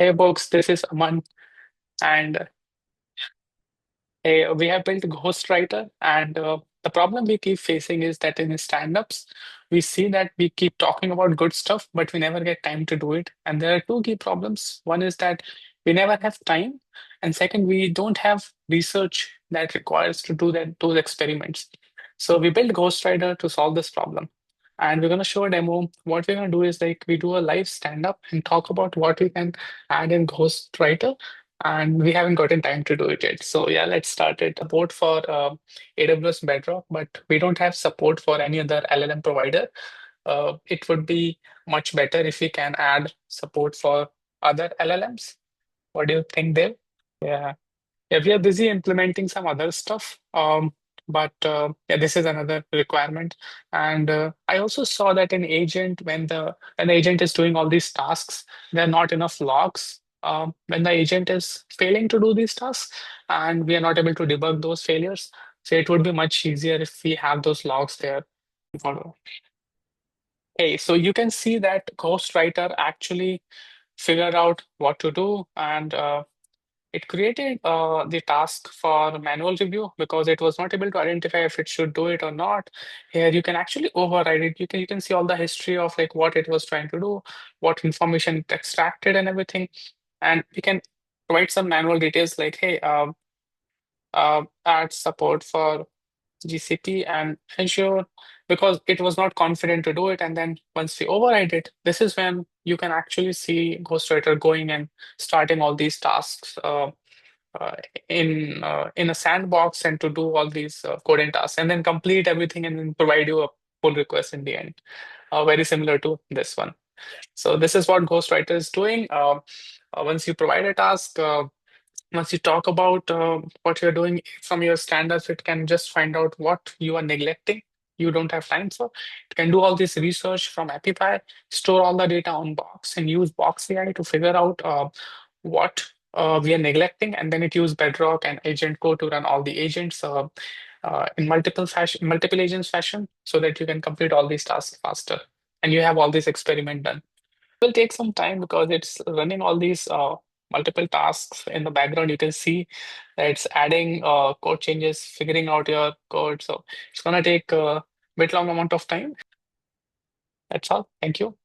Hey folks, this is Aman, and we have built GhostWriter. And the problem we keep facing is that in stand-ups, we see that we keep talking about good stuff, but we never get time to do it. And there are two key problems. One is that we never have time, and second, we don't have research that requires to do those experiments. So we built GhostWriter to solve this problem. And we're going to show a demo. What we're going to do is like we do a live stand-up and talk about what we can add in GhostWriter, and we haven't gotten time to do it yet. So yeah, let's start it. Support for AWS Bedrock, but we don't have support for any other LLM provider. It would be much better if we can add support for other LLMs. What do you think, Dev? Yeah. Yeah, we are busy implementing some other stuff. But yeah, this is another requirement. And I also saw that an agent, when the agent is doing all these tasks, there are not enough logs. When the agent is failing to do these tasks, and we are not able to debug those failures, so it would be much easier if we have those logs there. Hey, so you can see that Ghostwriter actually figured out what to do, and it created the task for manual review because it was not able to identify if it should do it or not. Here you can actually override it. You can see all the history of like what it was trying to do, what information it extracted and everything. And we can provide some manual details like, hey, add support for GCP and Azure because it was not confident to do it. And then once we override it, this is when you can actually see Ghostwriter going and starting all these tasks. Uh, in a sandbox and to do all these coding tasks and then complete everything and then provide you a pull request in the end. Very similar to this one. So this is what Ghostwriter is doing. Once you provide a task, once you talk about what you're doing from your standards, it can just find out what you are neglecting. You don't have time for. It can do all this research from Apify, store all the data on Box, and use Box AI to figure out what we are neglecting, and then it use Bedrock and Agent Code to run all the agents in multiple agents fashion, so that you can complete all these tasks faster, and you have all this experiment done. Will take some time because it's running all these multiple tasks in the background. You can see that it's adding code changes, figuring out your code. So it's gonna take a bit long amount of time. That's all. Thank you.